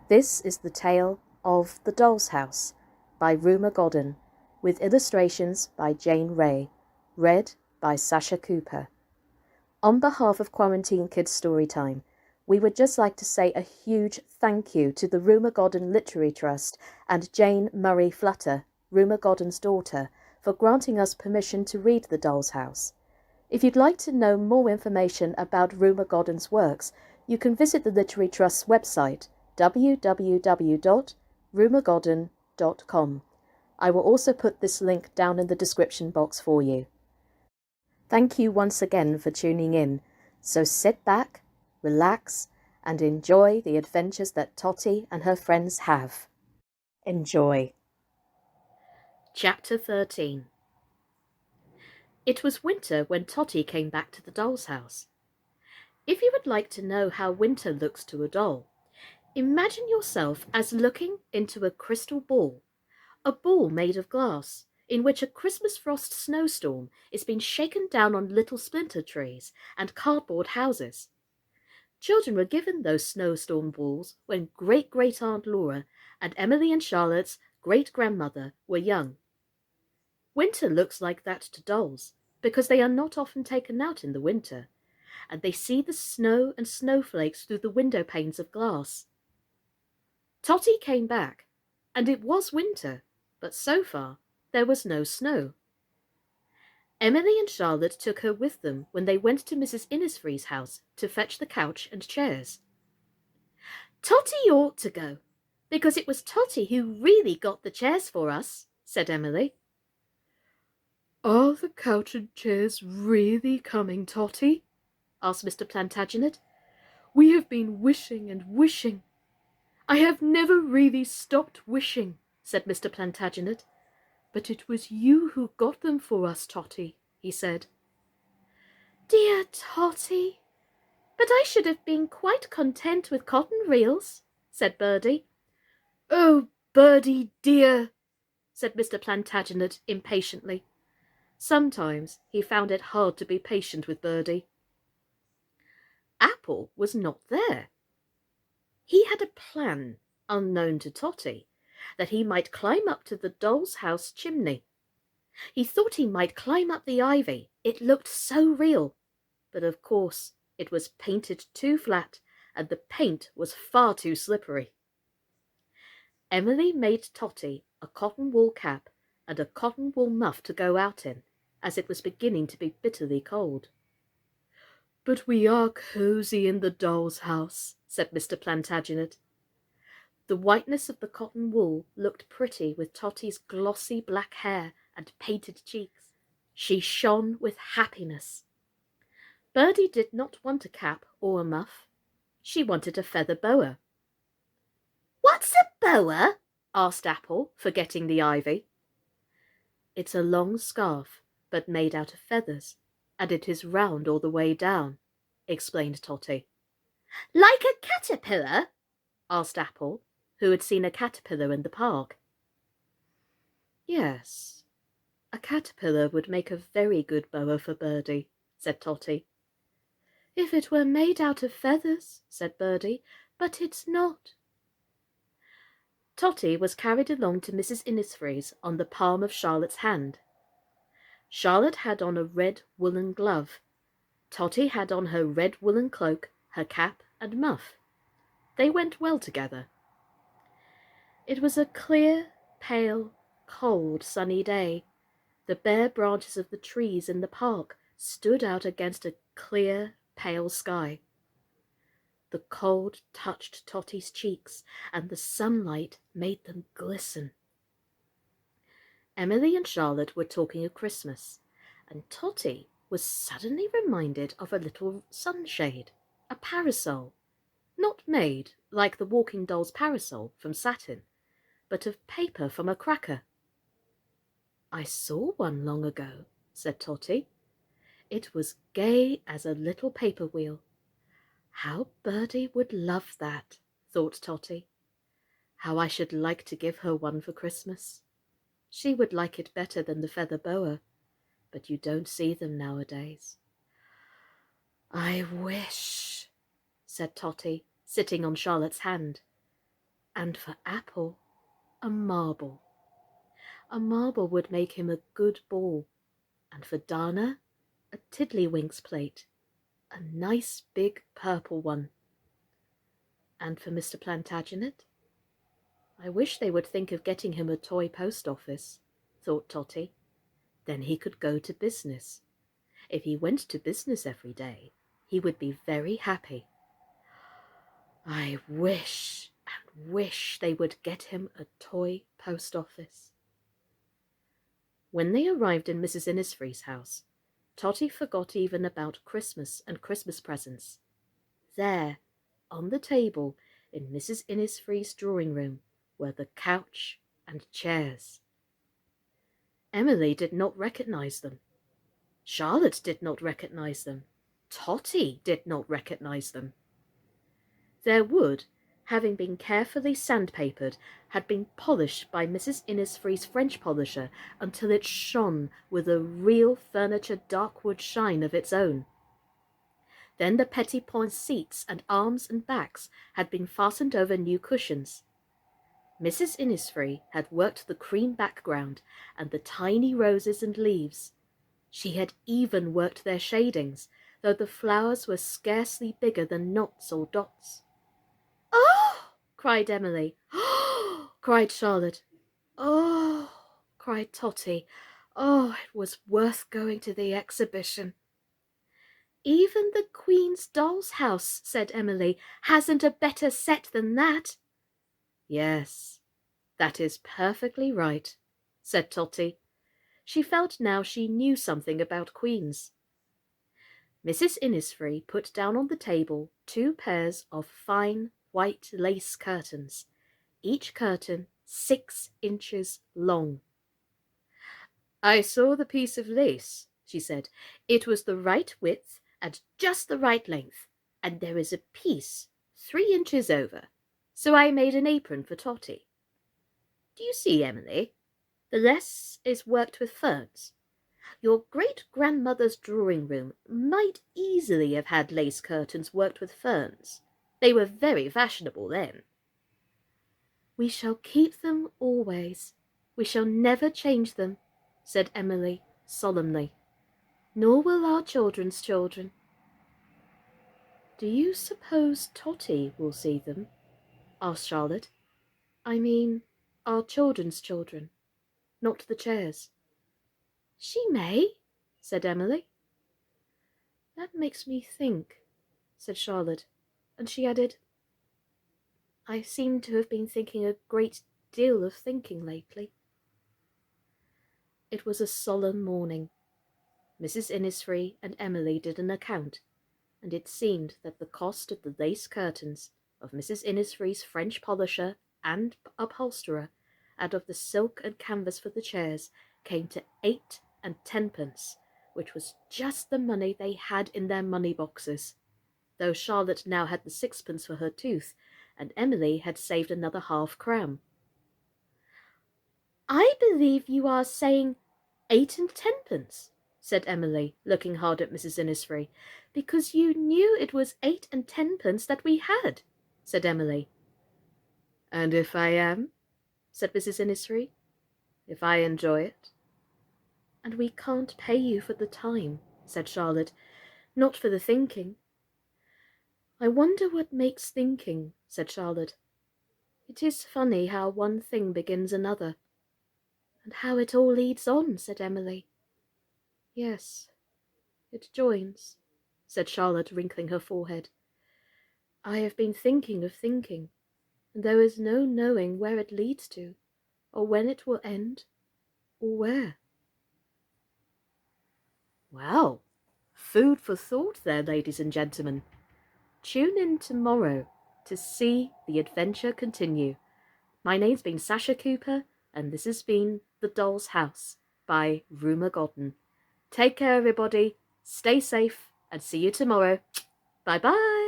This is the tale of The Doll's House by Rumer Godden, with illustrations by Jane Ray, read by Sascha Cooper. On behalf of Quarantine Kids Storytime, we would just like to say a huge thank you to the Rumer Godden Literary Trust and Jane Murray Flutter, Rumer Godden's daughter, for granting us permission to read The Doll's House. If you'd like to know more information about Rumer Godden's works, you can visit the Literary Trust's website, www.rumergodden.com. I will also put this link down in the description box for you. Thank you once again for tuning in, so sit back, relax, and enjoy the adventures that Totty and her friends have. Enjoy. Chapter 13. It was winter when Totty came back to the doll's house. If you would like to know how winter looks to a doll, imagine yourself as looking into a crystal ball, a ball made of glass, in which a Christmas frost snowstorm is being shaken down on little splinter trees and cardboard houses. Children were given those snowstorm balls when great-great-aunt Laura and Emily and Charlotte's great-grandmother were young. Winter looks like that to dolls, because they are not often taken out in the winter, and they see the snow and snowflakes through the window panes of glass. Totty came back, and it was winter, but so far there was no snow. Emily and Charlotte took her with them when they went to Mrs. Innisfree's house to fetch the couch and chairs. "Totty ought to go, because it was Totty who really got the chairs for us," said Emily. "Are the couch and chairs really coming, Totty?" asked Mr. Plantagenet. "We have been wishing and wishing." "I have never really stopped wishing," said Mr. Plantagenet. "But it was you who got them for us, Totty," he said. "Dear Totty, but I should have been quite content with cotton reels," said Birdie. "Oh, Birdie dear," said Mr. Plantagenet impatiently. Sometimes he found it hard to be patient with Birdie. Apple was not there. He had a plan, unknown to Totty, that he might climb up to the doll's house chimney. He thought he might climb up the ivy, it looked so real, but of course it was painted too flat, and the paint was far too slippery. Emily made Totty a cotton wool cap and a cotton wool muff to go out in, as it was beginning to be bitterly cold. "But we are cosy in the doll's house," said Mr. Plantagenet. The whiteness of the cotton wool looked pretty with Totty's glossy black hair and painted cheeks. She shone with happiness. Birdie did not want a cap or a muff. She wanted a feather boa. "What's a boa?" asked Apple, forgetting the ivy. "It's a long scarf, but made out of feathers, and it is round all the way down," explained Totty. "Like a caterpillar?" asked Apple, who had seen a caterpillar in the park. "Yes, a caterpillar would make a very good boa for Birdie," said Totty. "If it were made out of feathers," said Birdie, "but it's not." Totty was carried along to Mrs. Innisfree's on the palm of Charlotte's hand. Charlotte had on a red woolen glove. Totty had on her red woolen cloak, her cap and muff. They went well together. It was a clear, pale, cold, sunny day. The bare branches of the trees in the park stood out against a clear, pale sky. The cold touched Totty's cheeks, and the sunlight made them glisten. Emily and Charlotte were talking of Christmas, and Totty was suddenly reminded of a little sunshade, a parasol, not made like the walking doll's parasol from satin, but of paper from a cracker. "I saw one long ago," said Totty. "It was gay as a little paper wheel." How Birdie would love that, thought Totty. How I should like to give her one for Christmas. She would like it better than the feather boa, but you don't see them nowadays. "I wish," said Totty, sitting on Charlotte's hand. And for Apple, a marble. A marble would make him a good ball. And for Dana, a tiddlywinks plate, a nice big purple one. And for Mr. Plantagenet, I wish they would think of getting him a toy post office, thought Totty. Then he could go to business. If he went to business every day, he would be very happy. I wish and wish they would get him a toy post office. When they arrived in Mrs. Innisfree's house, Totty forgot even about Christmas and Christmas presents. There, on the table in Mrs. Innisfree's drawing-room, were the couch and chairs. Emily did not recognize them. Charlotte did not recognize them. Totty did not recognize them. Their wood, having been carefully sandpapered, had been polished by Mrs. Innisfree's French polisher until it shone with a real furniture dark wood shine of its own. Then the petit point seats and arms and backs had been fastened over new cushions. Mrs. Innisfree had worked the cream background and the tiny roses and leaves. She had even worked their shadings, though the flowers were scarcely bigger than knots or dots. "Oh!" cried Emily. "Oh!" cried Charlotte. "Oh!" cried Totty. Oh, it was worth going to the exhibition. "Even the Queen's doll's house," said Emily, "hasn't a better set than that." "Yes, that is perfectly right," said Totty. She felt now she knew something about queens. Mrs. Innisfree put down on the table 2 pairs of fine white lace curtains, each curtain 6 inches long. "I saw the piece of lace," she said. "It was the right width and just the right length, and there is a piece 3 inches over, so I made an apron for Totty. Do you see, Emily? The lace is worked with ferns. Your great-grandmother's drawing-room might easily have had lace curtains worked with ferns. They were very fashionable then." "We shall keep them always. We shall never change them," said Emily solemnly. "Nor will our children's children." "Do you suppose Totty will see them?" asked Charlotte. "I mean, our children's children, not the chairs." "She may," said Emily. "That makes me think," said Charlotte, and she added, "I seem to have been thinking a great deal of thinking lately." It was a solemn morning. Mrs. Innisfree and Emily did an account, and it seemed that the cost of the lace curtains, of Mrs. Innisfree's French polisher and upholsterer, and of the silk and canvas for the chairs, came to 8 and 10pence, which was just the money they had in their money boxes, though Charlotte now had the 6pence for her tooth, and Emily had saved another half-crown. "I believe you are saying 8 and 10pence, said Emily, looking hard at Mrs. Innisfree. "Because you knew it was 8 and 10pence that we had," said Emily. "And if I am," said Mrs. Innisfree, "if I enjoy it?" "And we can't pay you for the time," said Charlotte, "not for the thinking." "I wonder what makes thinking," said Charlotte. "It is funny how one thing begins another." "And how it all leads on," said Emily. "Yes, it joins," said Charlotte, wrinkling her forehead. "I have been thinking of thinking, and there is no knowing where it leads to, or when it will end, or where." Well, food for thought there, ladies and gentlemen. Tune in tomorrow to see the adventure continue. My name's been Sascha Cooper, and this has been The Doll's House by Rumer Godden. Take care, everybody. Stay safe, and see you tomorrow. Bye-bye.